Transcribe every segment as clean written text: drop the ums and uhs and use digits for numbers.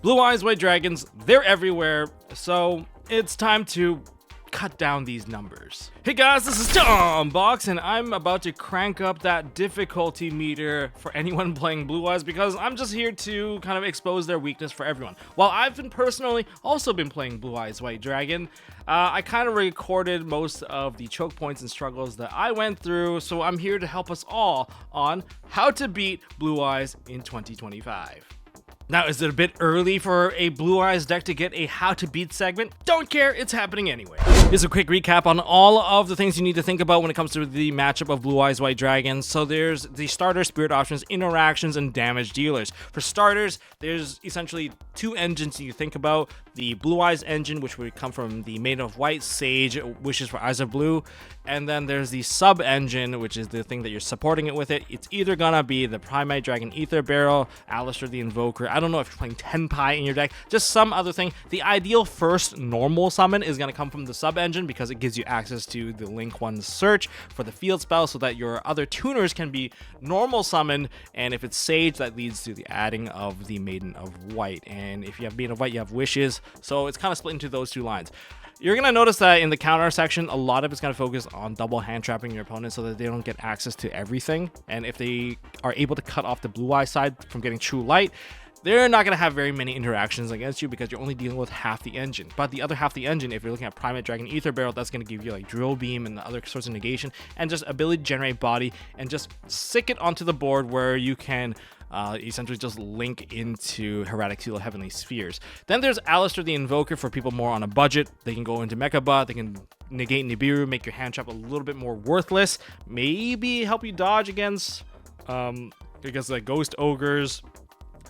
Blue Eyes White Dragons, they're everywhere, so it's time to cut down these numbers. Hey guys, this is Tombox, and I'm about to crank up that difficulty meter for anyone playing Blue Eyes because I'm just here to kind of expose their weakness for everyone. While I've been personally also been playing Blue Eyes White Dragon, I kind of recorded most of the choke points and struggles that I went through, so I'm here to help us all on how to beat Blue Eyes in 2025. Now, is it a bit early for a Blue Eyes deck to get a how to beat segment? Don't care, it's happening anyway. Here's a quick recap on all of the things you need to think about when it comes to the matchup of Blue Eyes White Dragons. So there's the starter spirit options, interactions, and damage dealers. For starters, there's essentially two engines you think about. The Blue Eyes engine, which would come from the Maiden of White, Sage, Wishes for Eyes of Blue. And then there's the sub engine, which is the thing that you're supporting it with it. It's either gonna be the Primate Dragon Ether Barrel, Alistair the Invoker. I don't know if you're playing Tenpai in your deck, just some other thing. The ideal first normal summon is gonna come from the sub engine because it gives you access to the Link 1 search for the field spell so that your other tuners can be normal summoned. And if it's Sage, that leads to the adding of the Maiden of White. And if you have Maiden of White, you have Wishes. So it's kind of split into those two lines. You're going to notice that in the counter section, a lot of it's going to focus on double hand trapping your opponent so that they don't get access to everything. And if they are able to cut off the Blue Eye side from getting True Light, they're not going to have very many interactions against you because you're only dealing with half the engine. But the other half the engine, if you're looking at Primate Dragon Ether Barrel, that's going to give you like Drill Beam and the other sorts of negation and just ability to generate body and just stick it onto the board where you can essentially just link into Hermetic Seal Heavenly Spheres. Then there's Alistair the Invoker for people more on a budget. They can go into Mechabot, they can negate Nibiru, make your hand trap a little bit more worthless, maybe help you dodge against like Ghost Ogres.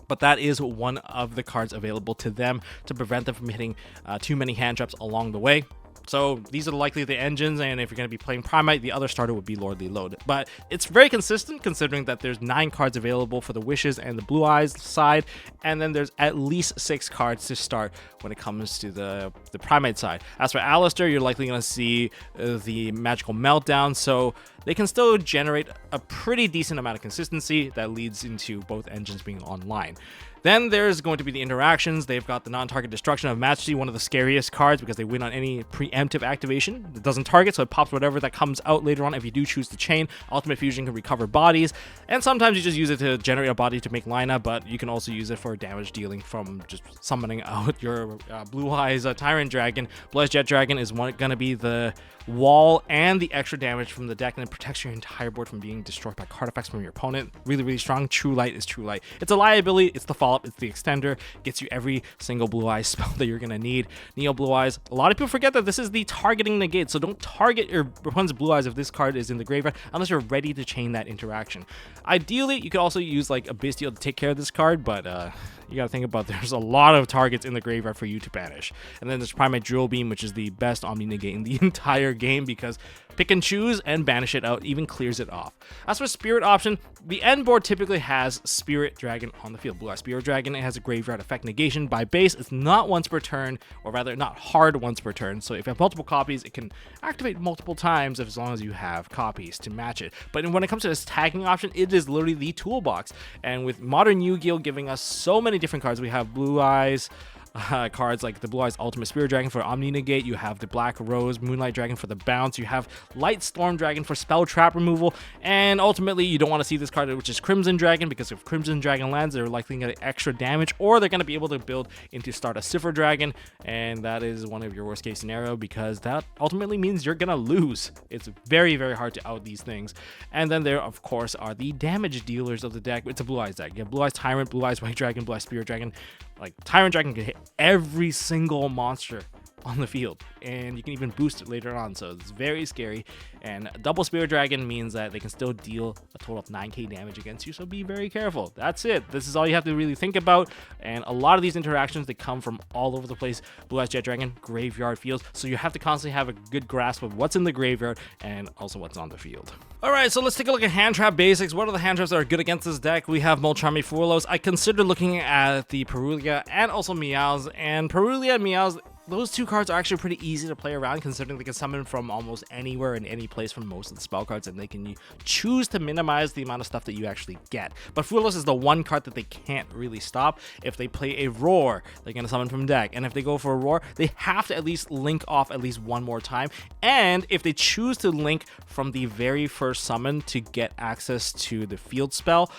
But that is one of the cards available to them to prevent them from hitting too many hand traps along the way. So these are likely the engines, and if you're going to be playing Primate, the other starter would be Lordly Load. But it's very consistent considering that there's 9 cards available for the Wishes and the Blue Eyes side, and then there's at least 6 cards to start when it comes to the Primate side. As for Alistair, you're likely going to see the Magical Meltdown, so they can still generate a pretty decent amount of consistency that leads into both engines being online. Then there's going to be the interactions. They've got the non-target destruction of Majesty, one of the scariest cards because they win on any preemptive activation. It doesn't target, so it pops whatever that comes out later on if you do choose to chain. Ultimate Fusion can recover bodies, and sometimes you just use it to generate a body to make Lina, but you can also use it for damage dealing from just summoning out your Blue Eyes Tyrant Dragon. Blue Eyes Jet Dragon is going to be the wall and the extra damage from the deck, and it protects your entire board from being destroyed by card effects from your opponent. Really, really strong. True Light is True Light. It's a liability, it's the follow-up, it's the extender, gets you every single Blue Eyes spell that you're going to need. Neo Blue Eyes, a lot of people forget that this is the targeting negate, so don't target your opponent's Blue Eyes if this card is in the graveyard unless you're ready to chain that interaction. Ideally, you could also use like a Bestial to take care of this card, but you gotta think about there's a lot of targets in the graveyard for you to banish. And then there's Primate Drill Beam, which is the best Omni Negate in the entire game because pick and choose and banish it out, even clears it off. As for Spirit option, the end board typically has Spirit Dragon on the field. Blue Eye Spirit Dragon, it has a graveyard effect negation by base. It's not once per turn, or rather not hard once per turn. So if you have multiple copies, it can activate multiple times as long as you have copies to match it. But when it comes to this tagging option, it is literally the toolbox. And with modern Yu-Gi-Oh giving us so many different cards, we have Blue Eyes, cards like the Blue Eyes Ultimate Spirit Dragon for Omni Negate, you have the Black Rose Moonlight Dragon for the bounce, you have Light Storm Dragon for spell trap removal, and ultimately you don't want to see this card, which is Crimson Dragon, because if Crimson Dragon lands, they're likely going to get extra damage, or they're going to be able to build into start a Cipher Dragon, and that is one of your worst case scenario because that ultimately means you're going to lose. It's very, very hard to out these things. And then there, of course, are the damage dealers of the deck. It's a Blue Eyes deck. You have Blue Eyes Tyrant, Blue Eyes White Dragon, Blue Eyes Spirit Dragon. Like, Tyrant Dragon can hit every single monster on the field, and you can even boost it later on, so it's very scary. And double Spirit Dragon means that they can still deal a total of 9k damage against you, so be very careful. That's it. This is all you have to really think about, and a lot of these interactions, they come from all over the place. Blue Eyes Jet Dragon, graveyard fields, so you have to constantly have a good grasp of what's in the graveyard and also what's on the field. Alright, so let's take a look at hand trap basics. What are the hand traps that are good against this deck? We have Molcharmi Furloughs. I considered looking at the Perulia and also Meows, and Perulia and Meows, those two cards are actually pretty easy to play around, considering they can summon from almost anywhere in any place from most of the spell cards, and they can choose to minimize the amount of stuff that you actually get. But Foolish is the one card that they can't really stop. If they play a Roar, they're going to summon from deck, and if they go for a Roar, they have to at least link off at least one more time. And if they choose to link from the very first summon to get access to the field spell,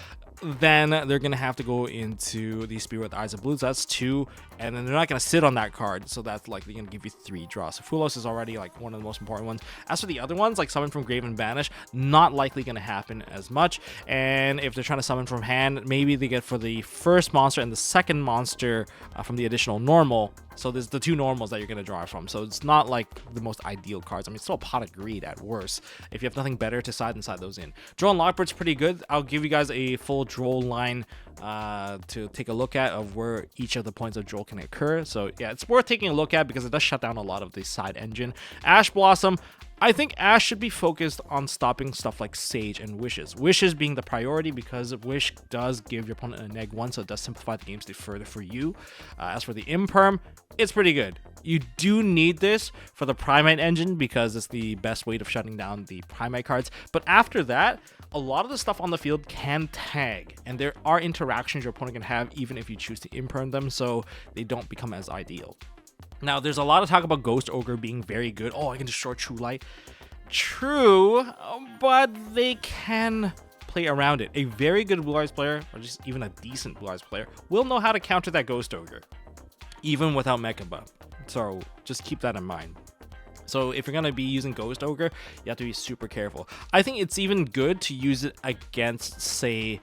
then they're going to have to go into the Spirit with Eyes of Blue. So that's 2, and then they're not going to sit on that card, so that's likely going to give you 3 draws. So Fulos is already like one of the most important ones. As for the other ones, like Summon from Grave and Banish, not likely going to happen as much. And if they're trying to summon from hand, maybe they get for the first monster and the second monster from the additional normal. So there's the 2 normals that you're going to draw from. So it's not like the most ideal cards. I mean, it's still a Pot of Greed at worst. If you have nothing better to side those in. Droll and Lockbird's pretty good. I'll give you guys a full Droll line to take a look at of where each of the points of Droll can occur. So yeah, it's worth taking a look at because it does shut down a lot of the side engine. Ash Blossom, I think Ash should be focused on stopping stuff like Sage and Wishes. Wishes being the priority because Wish does give your opponent a neg-1, so it does simplify the game state further for you. As for the Imperm, it's pretty good. You do need this for the Primate engine because it's the best way of shutting down the Primate cards. But after that, a lot of the stuff on the field can tag, and there are interactions your opponent can have even if you choose to Imperm them, so they don't become as ideal. Now, there's a lot of talk about Ghost Ogre being very good. Oh, I can destroy True Light. True, but they can play around it. A very good Blue Eyes player, or just even a decent Blue Eyes player, will know how to counter that Ghost Ogre, even without Mecha Buff. So just keep that in mind. So if you're going to be using Ghost Ogre, you have to be super careful. I think it's even good to use it against, say,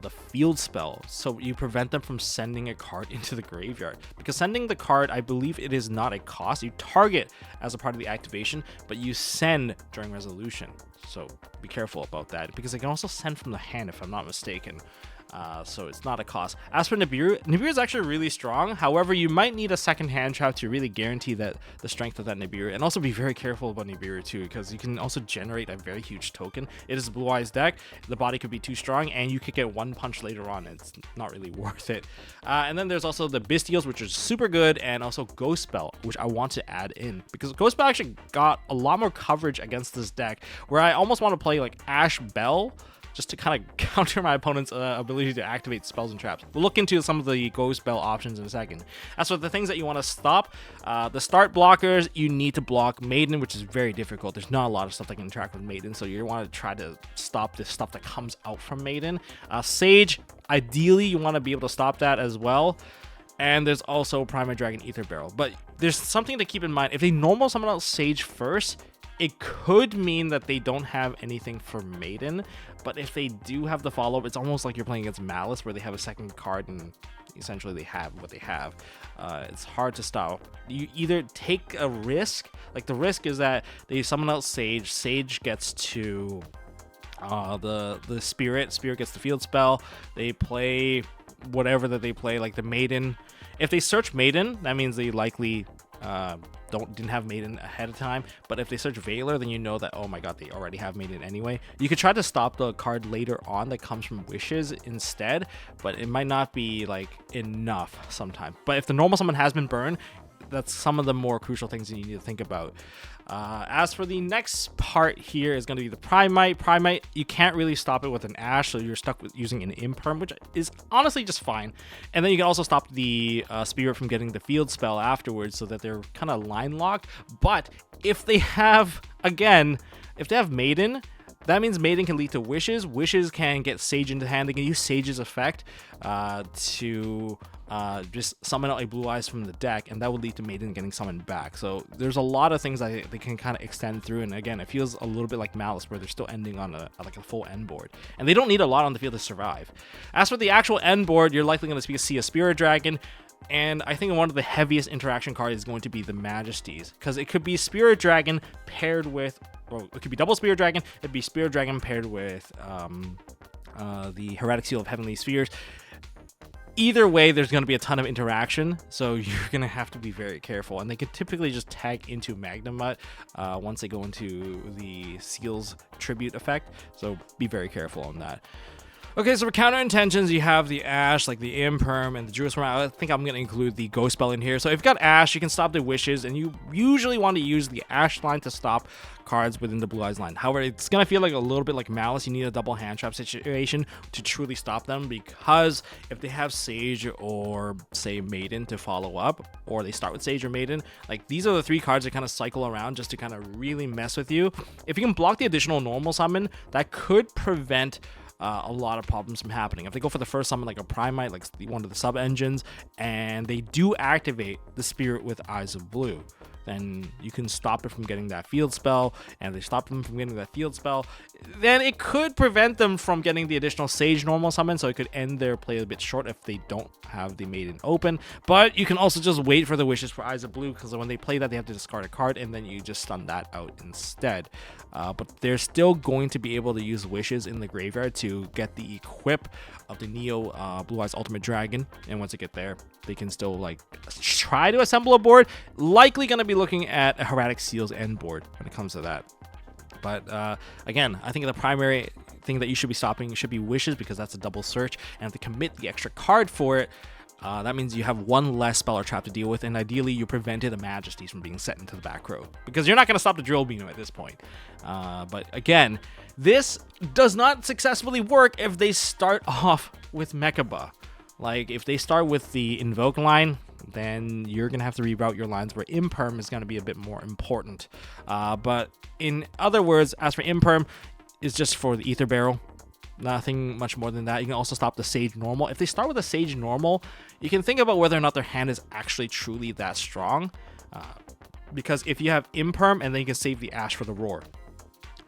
the field spell, so you prevent them from sending a card into the graveyard, because sending the card, I believe it is not a cost. You target as a part of the activation, but you send during resolution, so be careful about that, because they can also send from the hand if I'm not mistaken. So it's not a cost. As for Nibiru, Nibiru is actually really strong. However, you might need a second hand trap to really guarantee that the strength of that Nibiru, and also be very careful about Nibiru too, because you can also generate a very huge token. It is a Blue Eyes deck. The body could be too strong, and you could get one punch later on. It's not really worth it. And then there's also the Bestials, which is super good, and also Ghost Spell, which I want to add in, because Ghost Spell actually got a lot more coverage against this deck, where I almost want to play like Ash Bell, just to kind of counter my opponent's ability to activate spells and traps. We'll look into some of the Ghost Bell options in a second. As for the things that you want to stop, the start blockers, you need to block Maiden, which is very difficult. There's not a lot of stuff that can interact with Maiden, so you want to try to stop the stuff that comes out from Maiden. Sage, ideally, you want to be able to stop that as well. And there's also Primate Dragon Ether Barrel. But there's something to keep in mind. If they normal summon out Sage first, it could mean that they don't have anything for Maiden, but if they do have the follow-up, it's almost like you're playing against Malice, where they have a second card and essentially they have what they have. It's hard to stop. You either take a risk, like the risk is that they summon out Sage, Sage gets to the Spirit gets the field spell, they play whatever that they play, like the Maiden. If they search Maiden, that means they likely didn't have Maiden ahead of time, but if they search Veiler, then you know that, oh my god, they already have Maiden anyway. You could try to stop the card later on that comes from Wishes instead, but it might not be like enough sometimes. But if the normal summon has been burned, that's some of the more crucial things that you need to think about. As for the next part here is going to be the Primate. Primate, you can't really stop it with an Ash, so you're stuck with using an Imperm, which is honestly just fine. And then you can also stop the Spirit from getting the field spell afterwards, so that they're kind of line locked. But if they have, again, if they have Maiden, that means Maiden can lead to Wishes. Wishes can get Sage into hand. They can use Sage's effect to just summon out a Blue Eyes from the deck, and that would lead to Maiden getting summoned back. So there's a lot of things that they can kind of extend through, and again, it feels a little bit like Malice, where they're still ending on a full end board, and they don't need a lot on the field to survive. As for the actual end board, you're likely going to see a Spirit Dragon, and I think one of the heaviest interaction cards is going to be the Majesties, because it could be Spirit Dragon paired with, or it could be double Spirit Dragon, it'd be Spirit Dragon paired with the Heretic Seal of Heavenly Spheres. Either way, there's going to be a ton of interaction, so you're going to have to be very careful. And they can typically just tag into Magnamut once they go into the Seal's Tribute effect, so be very careful on that. Okay, so for counter intentions, you have the Ash, like the Imperm, and the Druid Swarm. I think I'm going to include the Ghost Spell in here. So if you've got Ash, you can stop the Wishes, and you usually want to use the Ash line to stop cards within the Blue Eyes line. However, it's going to feel like a little bit like Malice. You need a double hand trap situation to truly stop them, because if they have Sage or, say, Maiden to follow up, or they start with Sage or Maiden, like these are the 3 cards that kind of cycle around just to kind of really mess with you. If you can block the additional normal summon, that could prevent a lot of problems from happening. If they go for the first summon like a Primite, like one of the sub engines, and they do activate the Spirit with Eyes of Blue, then you can stop it from getting that field spell. And if they stop them from getting that field spell, then it could prevent them from getting the additional Sage normal summon, so it could end their play a bit short if they don't have the Maiden open. But you can also just wait for the Wishes for Eyes of Blue, because when they play that, they have to discard a card, and then you just stun that out instead. But they're still going to be able to use Wishes in the graveyard to get the equip of the Neo Blue Eyes Ultimate Dragon, and once they get there, they can still like try to assemble a board. Likely going to be looking at a Hermetic Seals end board when it comes to that. But again, I think the primary thing that you should be stopping should be Wishes, because that's a double search, and if they commit the extra card for it, that means you have one less spell or trap to deal with, and ideally you prevented the Majesties from being set into the back row, because you're not going to stop the Drill Beam at this point. But again, this does not successfully work if they start off with Mechaba. Like, if they start with the Invoke line, then you're going to have to reroute your lines where Imperm is going to be a bit more important. But in other words, as for Imperm, it's just for the Ether Barrel. Nothing much more than that. You can also stop the Sage normal. If they start with a Sage normal, you can think about whether or not their hand is actually truly that strong. Because if you have Imperm, and then you can save the Ash for the Roar,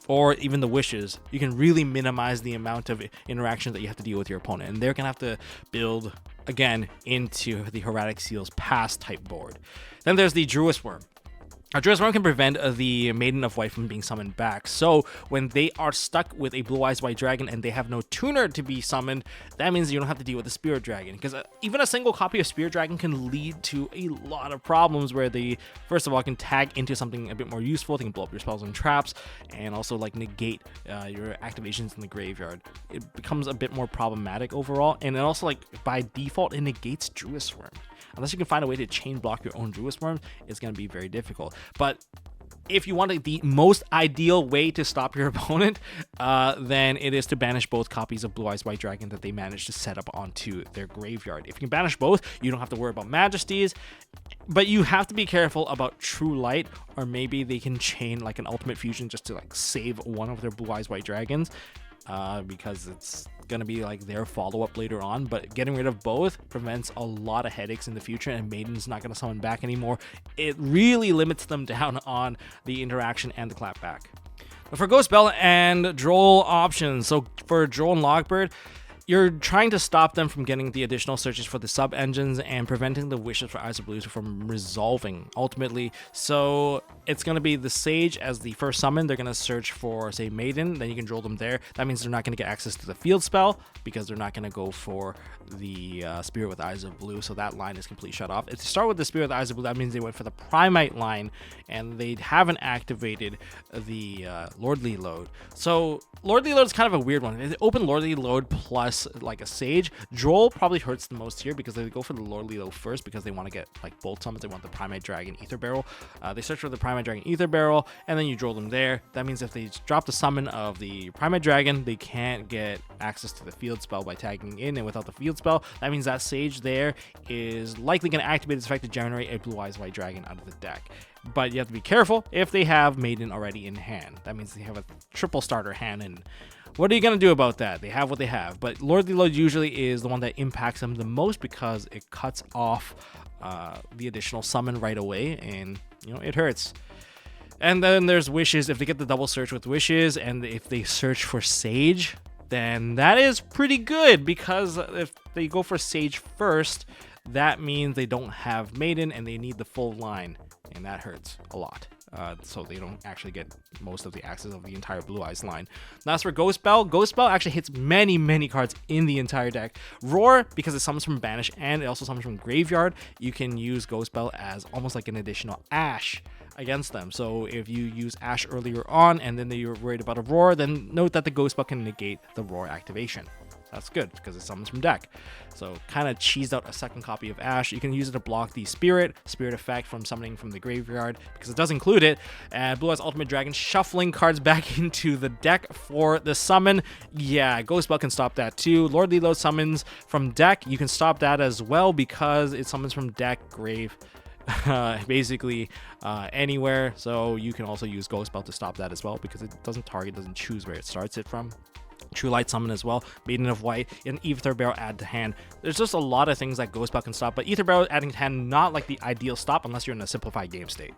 or even the Wishes, you can really minimize the amount of interactions that you have to deal with your opponent. And they're going to have to build, again, into the Hermetic Seals pass type board. Then there's the Druid Worm. A Druid Worm can prevent the Maiden of White from being summoned back. So when they are stuck with a Blue Eyes White Dragon and they have no tuner to be summoned, that means you don't have to deal with the Spirit Dragon. Because even a single copy of Spirit Dragon can lead to a lot of problems where they, first of all, can tag into something a bit more useful. They can blow up your spells and traps, and also like negate your activations in the graveyard. It becomes a bit more problematic overall, and it also, like, by default, it negates Druid Swarm. Unless you can find a way to chain block your own Druid Swarm, it's going to be very difficult. But if you want the most ideal way to stop your opponent, then it is to banish both copies of Blue Eyes White Dragon that they managed to set up onto their graveyard. If you can banish both, you don't have to worry about Majesties, but you have to be careful about True Light, or maybe they can chain like an Ultimate Fusion just to like save one of their Blue Eyes White Dragons. Because it's going to be like their follow-up later on, but getting rid of both prevents a lot of headaches in the future, and Maiden's not going to summon back anymore. It really limits them down on the interaction and the clapback. But for Ghost Bell and Droll options, so for Droll and Logbird, you're trying to stop them from getting the additional searches for the sub engines and preventing the Wishes for Eyes of Blue from resolving ultimately. So it's going to be the Sage as the first summon. They're going to search for, say, Maiden, then you can Droll them there. That means they're not going to get access to the field spell, because they're not going to go for the Spirit with Eyes of Blue, so that line is completely shut off. If they start with the Spirit with Eyes of Blue, that means they went for the Primite line, and they haven't activated the Lordly Load. So Lordly Load is kind of a weird one. If they open Lordly Load plus like a Sage, Droll probably hurts the most here, because they go for the Lordly Load first because they want to get like bolt summons. They want the Primate Dragon Ether Barrel. They search for the Primate Dragon Ether Barrel, and then you Droll them there. That means if they drop the summon of the Primate Dragon, they can't get access to the field spell by tagging in, and without the field spell, that means that Sage there is likely going to activate its effect to generate a Blue Eyes White Dragon out of the deck. But you have to be careful if they have Maiden already in hand. That means they have a triple starter hand, and what are you going to do about that? They have what they have. But Lordly Load usually is the one that impacts them the most, because it cuts off the additional summon right away, and it hurts. And then there's Wishes. If they get the double search with Wishes, and if they search for Sage, then that is pretty good, because if they go for Sage first, that means they don't have Maiden and they need the full line, and that hurts a lot. So they don't actually get most of the access of the entire Blue Eyes line. Now, as for Ghost Bell actually hits many cards in the entire deck. Roar, because it summons from Banish and it also summons from Graveyard, you can use Ghost Bell as almost like an additional Ash against them. So if you use Ash earlier on and then you're worried about a Roar, then note that the Ghost Bell can negate the Roar activation. That's good because it summons from deck. So kind of cheesed out a second copy of Ash. You can use it to block the spirit effect from summoning from the graveyard because it does include it. And Blue Eyes Ultimate Dragon shuffling cards back into the deck for the summon. Yeah, Ghost Belt can stop that too. Lord Lilo summons from deck. You can stop that as well because it summons from deck, grave, basically anywhere. So you can also use Ghost Belt to stop that as well because it doesn't choose where it starts it from. True Light summon as well, Maiden of White, and Ether Barrel add to hand. There's just a lot of things that Ghost Belt can stop, but Ether Barrel adding to hand, not like the ideal stop unless you're in a simplified game state.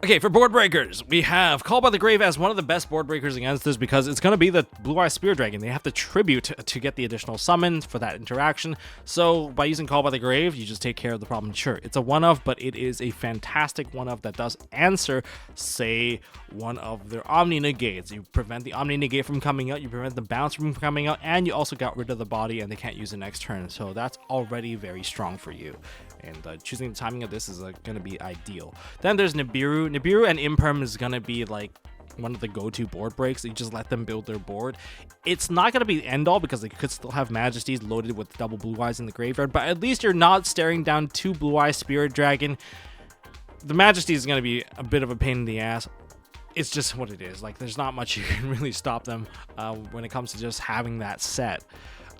Okay, for board breakers, we have Call by the Grave as one of the best board breakers against this because it's going to be the Blue Eye Spirit Dragon. They have to tribute to get the additional summons for that interaction. So by using Call by the Grave, you just take care of the problem. Sure, it's a one-of, but it is a fantastic one-of that does answer, say, one of their Omni Negates. You prevent the Omni Negate from coming out, you prevent the bounce from coming out, and you also got rid of the body and they can't use it next turn. So that's already very strong for you. And choosing the timing of this is going to be ideal. Then there's Nibiru. Nibiru and Imperm is going to be like one of the go-to board breaks. You just let them build their board. It's not going to be the end all because they could still have Majesties loaded with double Blue Eyes in the graveyard, but at least you're not staring down 2 Blue Eye Spirit Dragon. The Majesty is going to be a bit of a pain in the ass. It's just what it is. Like, there's not much you can really stop them when it comes to just having that set.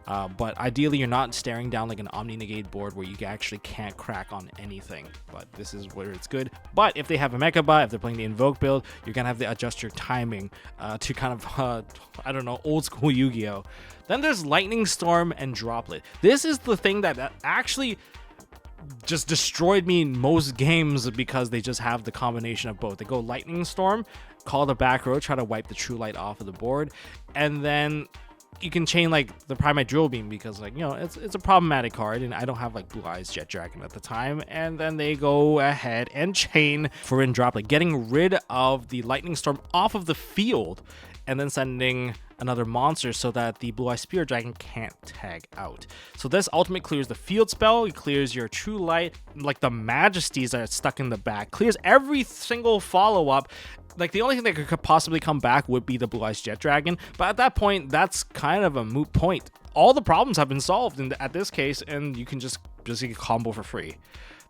But ideally, you're not staring down like an Omni Negate board where you actually can't crack on anything. But this is where it's good. But if they have a Mechaba, if they're playing the Invoke build, you're going to have to adjust your timing to kind of, I don't know, old school Yu-Gi-Oh! Then there's Lightning Storm and Droplet. This is the thing that actually just destroyed me in most games because they just have the combination of both. They go Lightning Storm, call the back row, try to wipe the True Light off of the board, and then you can chain like the Primate Drill Beam because, like, you know, it's a problematic card and I don't have like Blue Eyes Jet Dragon at the time. And then they go ahead and chain for in Droplet, getting rid of the Lightning Storm off of the field and then sending another monster so that the Blue Eye Spirit Dragon can't tag out. So this ultimate clears the field spell, it clears your True Light, like the Majesties that are stuck in the back, clears every single follow-up. Like, the only thing that could possibly come back would be the Blue Eyes Jet Dragon, but at that point, that's kind of a moot point. All the problems have been solved at this case, and you can just get a combo for free.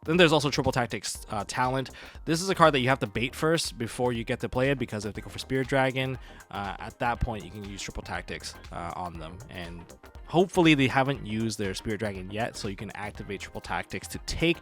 Then there's also Triple Tactics Talent. This is a card that you have to bait first before you get to play it, because if they go for Spirit Dragon, at that point you can use Triple Tactics on them. And hopefully they haven't used their Spirit Dragon yet, so you can activate Triple Tactics to take,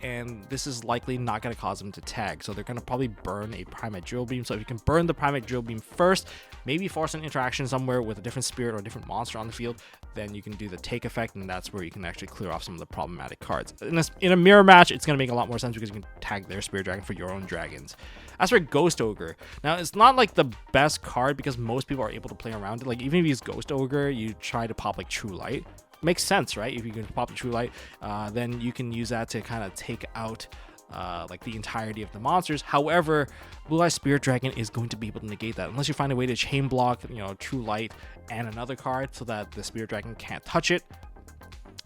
and this is likely not going to cause them to tag. So they're going to probably burn a Primate Drill Beam. So if you can burn the Primate Drill Beam first, maybe force an interaction somewhere with a different spirit or a different monster on the field, then you can do the take effect, and that's where you can actually clear off some of the problematic cards. In a mirror match, it's going to make a lot more sense because you can tag their Spirit Dragon for your own dragons. As for Ghost Ogre, now it's not like the best card because most people are able to play around it. Like, even if you use Ghost Ogre, you try to pop like True Light. Makes sense, right? If you can pop the True Light, then you can use that to kind of take out like the entirety of the monsters. However, Blue Eye Spirit Dragon is going to be able to negate that unless you find a way to chain block, you know, True Light and another card so that the Spirit Dragon can't touch it.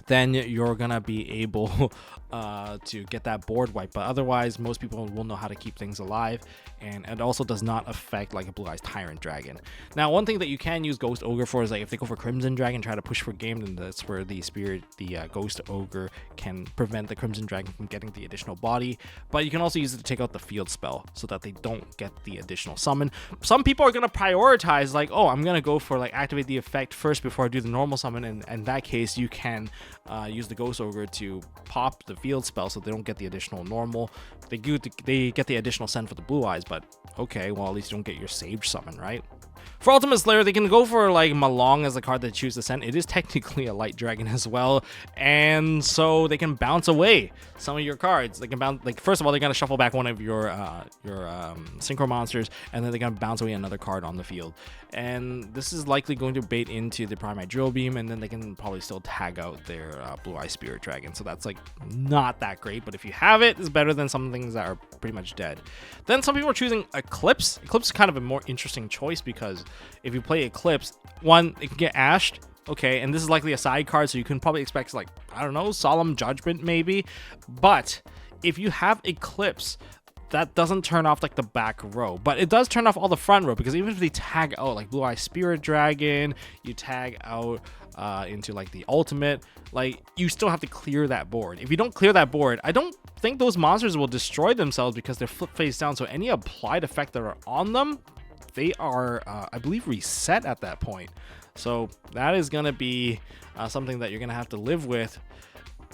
Then you're gonna be able to get that board wipe. But otherwise, most people will know how to keep things alive, and it also does not affect like a Blue Eyes Tyrant Dragon. Now, one thing that you can use Ghost Ogre for is like if they go for Crimson Dragon, try to push for game, then that's where the Ghost Ogre can prevent the Crimson Dragon from getting the additional body. But you can also use it to take out the field spell so that they don't get the additional summon. Some people are gonna prioritize like, oh, I'm gonna go for like activate the effect first before I do the normal summon, and in that case, you can use the Ghost Ogre to pop the field spell so they don't get the additional normal. They get the additional send for the Blue Eyes, but okay, well, at least you don't get your Sage summon, right? For Ultimate Slayer, they can go for like Malong as the card that choose to send. It is technically a light dragon as well, and so they can bounce away some of your cards. They can bounce, like, first of all, they're gonna shuffle back one of your synchro monsters, and then they're gonna bounce away another card on the field. And this is likely going to bait into the Primate Drill Beam, and then they can probably still tag out their Blue Eye Spirit Dragon. So that's like not that great, but if you have it, it's better than some things that are pretty much dead. Then some people are choosing Eclipse. Eclipse is kind of a more interesting choice because if you play Eclipse, one, it can get ashed. Okay, and this is likely a side card, so you can probably expect, like, I don't know, Solemn Judgment maybe. But if you have Eclipse, that doesn't turn off like the back row, but it does turn off all the front row, because even if they tag out like Blue Eye Spirit Dragon, you tag out into like the ultimate, like you still have to clear that board. If you don't clear that board, I don't think those monsters will destroy themselves because they're flip face down. So any applied effect that are on them, they are, I believe, reset at that point. So that is going to be something that you're going to have to live with.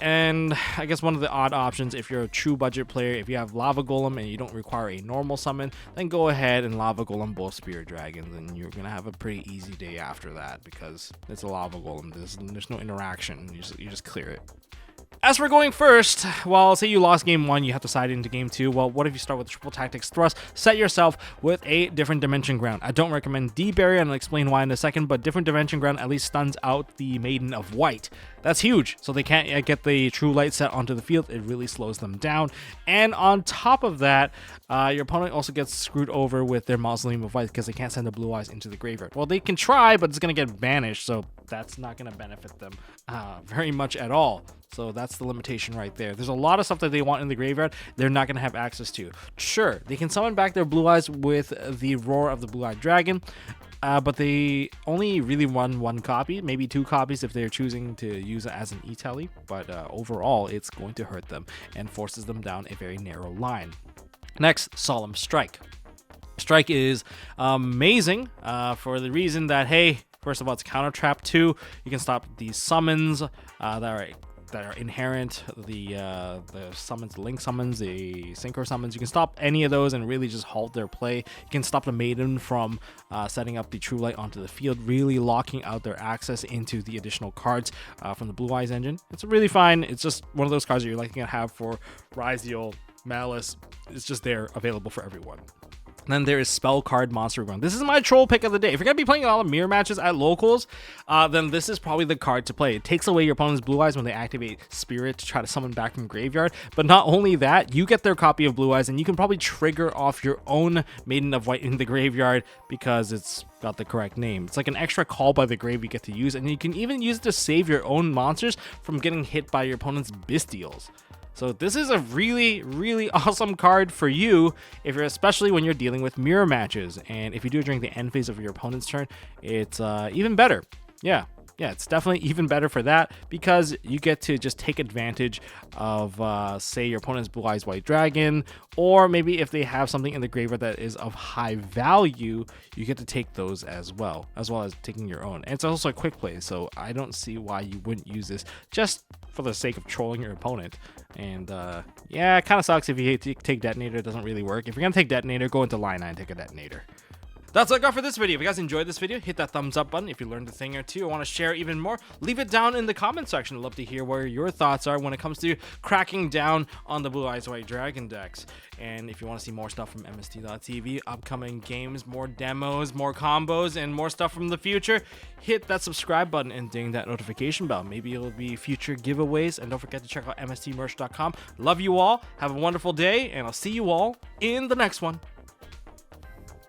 And I guess one of the odd options, if you're a true budget player, if you have Lava Golem and you don't require a normal summon, then go ahead and Lava Golem both Spirit Dragons, and you're going to have a pretty easy day after that because it's a Lava Golem. There's no interaction. You just clear it. As for going first, well, say you lost game 1, you have to side into game 2. Well, what if you start with triple tactics thrust? Set yourself with a different dimension ground. I don't recommend D-Barrier, and I'll explain why in a second, but different dimension ground at least stuns out the Maiden of White. That's huge, so they can't get the True Light set onto the field. It really slows them down. And on top of that, your opponent also gets screwed over with their Mausoleum of White because they can't send the Blue Eyes into the graveyard. Well, they can try, but it's going to get banished, so that's not going to benefit them very much at all. So that's the limitation right there. There's a lot of stuff that they want in the graveyard they're not going to have access to. Sure, they can summon back their Blue Eyes with the Roar of the Blue-Eyed Dragon, but they only really run 1 copy, maybe 2 copies if they're choosing to use it as an E-Tele, but overall it's going to hurt them and forces them down a very narrow line. Next, Solemn Strike. Strike is amazing for the reason that, hey, first of all, it's counter trap 2. You can stop these summons that are inherent, the summons, link summons, the synchro summons. You can stop any of those and really just halt their play. You can stop the Maiden from setting up the True Light onto the field, really locking out their access into the additional cards from the Blue Eyes engine. It's really fine. It's just one of those cards that you're likely to have for Ryziel, Malice. It's just there, available for everyone. Then there is Spell Card Monster Run. This is my troll pick of the day. If you're going to be playing a lot of mirror matches at locals, then this is probably the card to play. It takes away your opponent's Blue Eyes when they activate Spirit to try to summon back from graveyard. But not only that, you get their copy of Blue Eyes, and you can probably trigger off your own Maiden of White in the graveyard because it's got the correct name. It's like an extra call by the grave you get to use, and you can even use it to save your own monsters from getting hit by your opponent's Bystials. So this is a really, really awesome card for you, especially when you're dealing with mirror matches. And if you do it during the end phase of your opponent's turn, it's even better. Yeah, it's definitely even better for that because you get to just take advantage of, say, your opponent's Blue Eyes White Dragon, or maybe if they have something in the graveyard that is of high value, you get to take those as well as taking your own. And it's also a quick play, so I don't see why you wouldn't use this just for the sake of trolling your opponent. And yeah, it kind of sucks if you take Detonator. It doesn't really work. If you're gonna take Detonator, go into Line 9 and take a Detonator. That's all I got for this video. If you guys enjoyed this video, hit that thumbs up button. If you learned a thing or two or want to share even more, leave it down in the comment section. I'd love to hear where your thoughts are when it comes to cracking down on the Blue Eyes White Dragon decks. And if you want to see more stuff from MST.TV, upcoming games, more demos, more combos, and more stuff from the future, hit that subscribe button and ding that notification bell. Maybe it'll be future giveaways. And don't forget to check out MSTmerch.com. Love you all. Have a wonderful day, and I'll see you all in the next one.